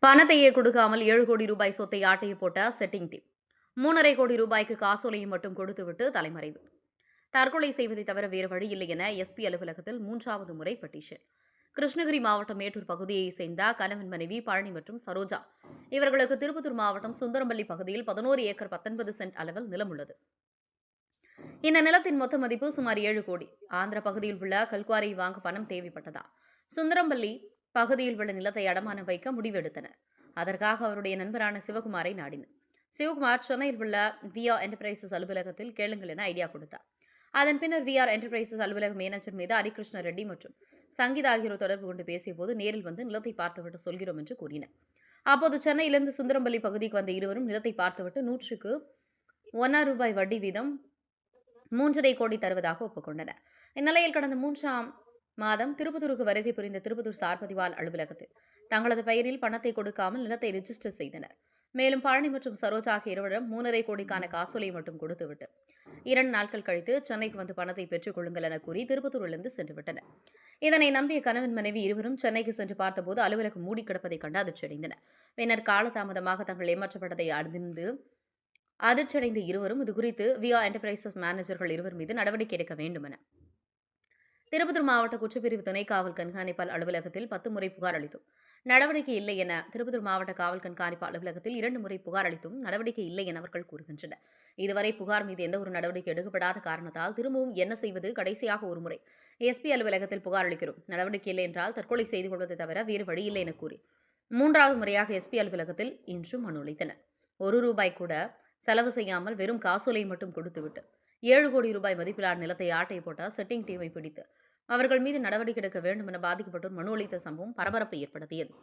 பணத்தையே கொடுக்காமல் 7 கோடி ரூபாய் சொத்தை ஆட்டைய போட்ட செட்டிங் டீம் 3.5 கோடி ரூபாய்க்கு காசோலையும் மட்டும் கொடுத்துவிட்டு தலைமறைவு. தற்கொலை செய்வதை தவிர வேறு வழி இல்லை என எஸ்பி அலுவலகத்தில் 3வது முறை பெட்டிஷன். கிருஷ்ணகிரி மாவட்டம் மேட்டூர் பகுதியைச் சேர்ந்த கணவன் மனைவி பழனி மற்றும் சரோஜா. இவர்களுக்கு திருப்பத்தூர் மாவட்டம் சுந்தரம்பள்ளி பகுதியில் 11 ஏக்கர் 19 சென்ட் அளவில் நிலம் உள்ளது. இந்த நிலத்தின் மொத்த மதிப்பு சுமார் 7 கோடி. ஆந்திர பகுதியில் உள்ள கல்குவாரியை வாங்க பணம் தேவைப்பட்டதா சுந்தரம்பள்ளி பகுதியில் உள்ள நிலத்தை அடமானம் வைக்க முடிவெடுத்தனர். அதற்காக அவருடைய நண்பரான சிவகுமாரை நாடினர். சிவகுமார் சென்னையில் உள்ள விஆர் என்டர்பிரைசஸ் அலுவலகத்தில் கேளுங்கள் என ஐடியா கொடுத்தார். அதன் பின்னர் விஆர் என்டர்பிரைசஸ் அலுவலக மேனேஜர் மீது ஹரிகிருஷ்ண ரெட்டி மற்றும் சங்கீதா ஆகியோர் தொடர்பு கொண்டு பேசிய போது நேரில் வந்து நிலத்தை பார்த்துவிட்டு சொல்கிறோம் என்று கூறினர். அப்போது சென்னையிலிருந்து சுந்தரம்பள்ளி பகுதிக்கு வந்த இருவரும் நிலத்தை பார்த்துவிட்டு 100க்கு 1 ரூபாய் வட்டி வீதம் 3.5 கோடி தருவதாக ஒப்புக்கொண்டனர். இந்நிலையில் கடந்த 3ஆம் மாதம் திருப்பத்தூருக்கு வருகை புரிந்த திருப்பத்தூர் சார் பதிவாளர் அலுவலகத்தில் தங்களது பெயரில் பணத்தை கொடுக்காமல் நிலத்தை ரிஜிஸ்டர் செய்தனர். மேலும் பழனி மற்றும் சரோஜா ஆகிய இருவரிடம் 3.5 கோடிக்கான காசோலை மட்டும் கொடுத்துவிட்டு 2 நாட்கள் கழித்து சென்னைக்கு வந்து பணத்தை பெற்றுக் கொள்ளுங்கள் என கூறி திருப்பத்தூரிலிருந்து சென்று விட்டனர். இதனை நம்பிய கணவன் மனைவி இருவரும் சென்னைக்கு சென்று பார்த்தபோது அலுவலகம் மூடி கிடப்பதை கண்டு அதிர்ச்சியடைந்தனர். பின்னர் காலதாமதமாக தங்கள் ஏமாற்றப்பட்டதை அறிந்து அதிர்ச்சியடைந்த இருவரும் இதுகுறித்து விஆர் என்டர்பிரைசஸ் மேனேஜர்கள் இருவர் மீது நடவடிக்கை எடுக்க வேண்டும் என திருப்பத்தூர் மாவட்ட குற்றப்பிரிவு துணை காவல் கண்காணிப்பாளர் அலுவலகத்தில் 10 முறை புகார் அளித்தும் நடவடிக்கை இல்லை என திருப்பத்தூர் மாவட்ட காவல் கண்காணிப்பாளர் அலுவலகத்தில் 2 முறை புகார் அளித்தும் நடவடிக்கை இல்லை என அவர்கள் கூறுகின்றனர். இதுவரை புகார் மீது எந்த ஒரு நடவடிக்கை எடுக்கப்படாத காரணத்தால் திரும்பவும் என்ன செய்வது, கடைசியாக ஒரு முறை எஸ்பி அலுவலகத்தில் புகார் அளிக்கிறோம், நடவடிக்கை இல்லை என்றால் தற்கொலை செய்து கொள்வதை தவிர வேறு வழி இல்லை என கூறி 3வது முறையாக எஸ்பி அலுவலகத்தில் இன்று மனு அளித்தனர். 1 ரூபாய் கூட செலவு செய்யாமல் வெறும் காசோலை மட்டும் கொடுத்துவிட்டு 7 கோடி ரூபாய் மதிப்பிலான நிலத்தை ஆட்டை போட்ட செட்டிங் டீமை பிடித்து அவர்கள் மீது நடவடிக்கை எடுக்க வேண்டும் என பாதிக்கப்பட்டோர் மனு அளித்த சம்பவம் பரபரப்பை ஏற்படுத்தியது.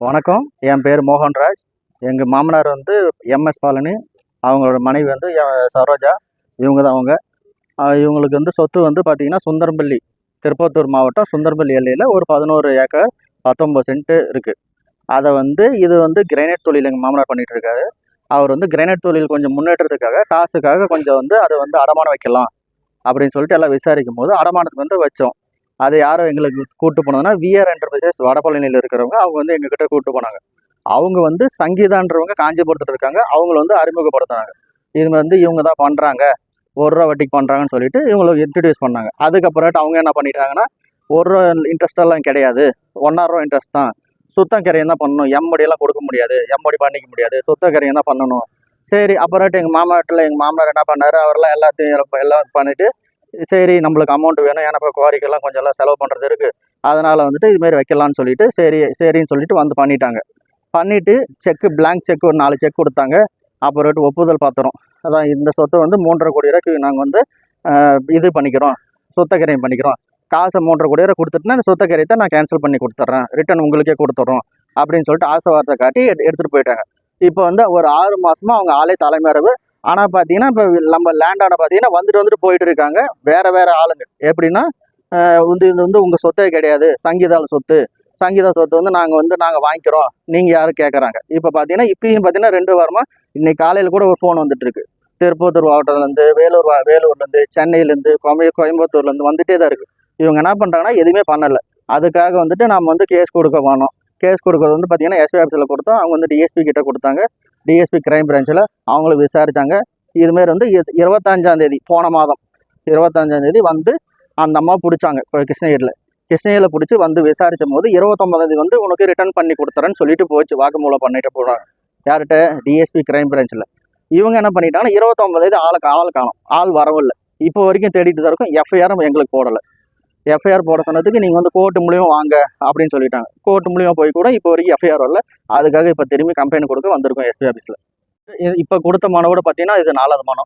வணக்கம், என் பேர் மோகன்ராஜ். எங்கள் மாமனார் வந்து எம்எஸ் பாலனி, அவங்களோட மனைவி வந்து சரோஜா. இவங்க தான் இவங்களுக்கு வந்து சொத்து வந்து பார்த்திங்கன்னா சுந்தரம்பள்ளி, திருப்பத்தூர் மாவட்டம் சுந்தரம்பள்ளி எல்லையில் ஒரு 11 ஏக்கர் 19 சென்ட் இருக்குது. அதை வந்து இது வந்து கிரைனைட் தொழில் எங்கள் மாமனார் பண்ணிகிட்ருக்காரு. அவர் வந்து கிரைனைட் தொழில் கொஞ்சம் முன்னேற்றத்துக்காக காசுக்காக கொஞ்சம் வந்து அதை வந்து அடமானம் வைக்கலாம் அப்படின்னு சொல்லிட்டு எல்லாம் விசாரிக்கும் போது அடமானத்துக்கு வந்து வச்சோம். அது யாரும் எங்களுக்கு கூப்பிட்டு போனதுன்னா விஆர் என்டர்பிரைசஸ் வடபழனியில் இருக்கிறவங்க, அவங்க வந்து எங்ககிட்ட கூப்பிட்டு போனாங்க. அவங்க வந்து சங்கீதான்றவங்க காஞ்சிபுரத்தில் இருக்காங்க, அவங்கள வந்து அறிமுகப்படுத்தினாங்க. இது வந்து இவங்க தான் பண்ணுறாங்க, 1 ரூபா வட்டிக்கு பண்ணுறாங்கன்னு சொல்லிட்டு இவங்களுக்கு இன்ட்ரடியூஸ் பண்ணாங்க. அதுக்கப்புறமேட்டு அவங்க என்ன பண்ணிட்டாங்கன்னா, 1 ரூபா இன்ட்ரெஸ்டெல்லாம் கிடையாது, 1.5 ரூபா இன்ட்ரெஸ்ட் தான், சுத்தம் கரையும் தான் பண்ணணும், எம்ஓடியெல்லாம் கொடுக்க முடியாது, எம்ஓடி பண்ணிக்க முடியாது, சுத்த கரையும் தான் பண்ணணும். சரி, அப்புறமேட்டு எங்கள் மாமனார் என்ன பண்ணார், அவரெல்லாம் எல்லாம் பண்ணிவிட்டு சரி நம்மளுக்கு அமௌண்ட் வேணும், ஏன்னா இப்போ குவாரிக்கெல்லாம் கொஞ்சம் எல்லாம் செலவு பண்ணுறது இருக்குது, அதனால் வந்துட்டு இதுமாரி வைக்கலான்னு சொல்லிட்டு சரின்னு சொல்லிட்டு வந்து பண்ணிவிட்டு செக்கு பிளாங்க் செக் ஒரு 4 செக் கொடுத்தாங்க. அப்புறமேட்டு ஒப்புதல் பாத்திரம், அதான் இந்த சொத்தை வந்து 3.5 கோடி ரூபாய்க்கு நாங்கள் வந்து இது பண்ணிக்கிறோம், சொத்தக்கரையும் பண்ணிக்கிறோம், காசை 3.5 கோடி ரூபா கொடுத்துட்டுனா இந்த சொத்தக்கரையத்தை நான் கேன்சல் பண்ணி கொடுத்துட்றேன், ரிட்டன் உங்களுக்கே கொடுத்துட்றோம் அப்படின்னு சொல்லிட்டு ஆசை வார்த்தை காட்டி எடுத்துகிட்டு போயிட்டாங்க. இப்போ வந்து ஒரு 6 மாதமாக அவங்க ஆளே தலைமறைவு. ஆனால் பார்த்தீங்கன்னா இப்போ நம்ம லேண்டான பார்த்தீங்கன்னா வந்துட்டு போயிட்டு இருக்காங்க வேறு ஆளுங்க. எப்படின்னா இது வந்து உங்கள் சொத்தே கிடையாது, சங்கீதா சொத்து வந்து நாங்கள் வாங்கிக்கிறோம், நீங்கள் யாரும் கேட்குறாங்க. இப்போ பார்த்தீங்கன்னா இப்பயும் பார்த்தீங்கன்னா 2 வாரமாக இன்னைக்கு காலையில் கூட ஒரு ஃபோன் வந்துட்டுருக்கு. திருப்பத்தூர் மாவட்டத்துலேருந்து, வேலூர்லேருந்து, சென்னையிலேருந்து, கோயம்புத்தூர்லேருந்து வந்துகிட்டே தான் இருக்குது. இவங்க என்ன பண்ணுறாங்கன்னா எதுவுமே பண்ணலை. அதுக்காக வந்துட்டு நம்ம வந்து கேஸ் கொடுக்க வேணும். கேஸ் கொடுக்குறது வந்து பார்த்தீங்கன்னா எஸ்பி ஆஃபீஸில் கொடுத்தோம். அவங்க வந்து டிஎஸ்பி கிட்ட கொடுத்தாங்க. டிஎஸ்பி கிரைம் பிரான்ச்சில் அவங்களுக்கு விசாரித்தாங்க. இதுமாரி வந்து 25ஆம் தேதி போன மாதம் 25ஆம் தேதி வந்து அந்த அம்மா பிடிச்சாங்க. இப்போ கிருஷ்ணகிரியில் பிடிச்சி வந்து விசாரிக்கும் போது 29ஆம் தேதி வந்து உனக்கு ரிட்டர்ன் பண்ணி கொடுத்துறேன்னு சொல்லிட்டு போச்சு, வாக்குமூலம் பண்ணிட்டு போனாங்க. யார்கிட்ட? டிஎஸ்பி கிரைம் பிரான்ச்சில். இவங்க என்ன பண்ணிட்டாங்கன்னா 29 ஆள் காணும், ஆள் வரவும் இல்லை. இப்போ வரைக்கும் தேடிட்டு தான் இருக்கும். எஃப்ஐஆரும் எங்களுக்கு போடலை. எஃப்ஐஆர் போட சொன்னதுக்கு நீங்கள் வந்து கோர்ட்டு மூலியம் வாங்க அப்படின்னு சொல்லிட்டாங்க. கோர்ட்டு மூலியம் போய் கூட இப்போ வரைக்கும் எஃப்ஐஆர் வரல. அதுக்காக இப்போ திரும்பி கம்ப்ளைண்ட் கொடுக்க வந்திருக்கோம் எஸ்பி ஆஃபீஸில். இப்போ கொடுத்த மனுவோட பார்த்தீங்கன்னா இது 4வது மனு.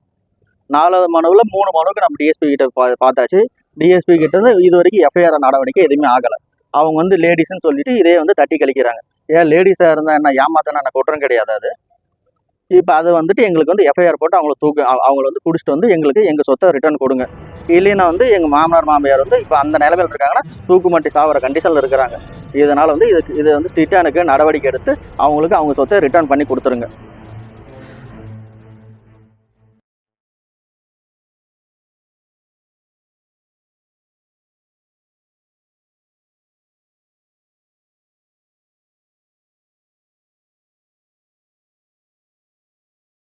4வது மனுவில் 3 மனுவுக்கு நம்ம டிஎஸ்பி கிட்ட பார்த்தாச்சு. டிஎஸ்பி கிட்ட இருந்து இது வரைக்கும் எஃப்ஐஆர் நடவடிக்கை எதுவுமே ஆகலை. அவங்க வந்து லேடிஸ்ன்னு சொல்லிட்டு இதே வந்து தட்டி கழிக்கிறாங்க. ஏன் லேடிஸாக இருந்தால் என்ன ஏமாத்தினா என்ன குற்றம் கிடையாது அது. இப்போ அது வந்துட்டு எங்களுக்கு வந்து எஃப்ஐஆர் போட்டு அவங்கள வந்து பிடிச்சிட்டு வந்து எங்களுக்கு எங்கள் சொத்தை ரிட்டர்ன் கொடுங்க. இல்லைன்னா வந்து எங்கள் மாமனார் மாமியார் வந்து இப்போ அந்த நிலைமையில் இருக்காங்கன்னா தூக்குமாட்டி சாவர கண்டிஷனில் இருக்கிறாங்க. இதனால் வந்து இது வந்து ஸ்ட்ரிக்டாக எனக்கு நடவடிக்கை எடுத்து அவங்களுக்கு அவங்க சொத்தை ரிட்டர்ன் பண்ணி கொடுத்துருங்க.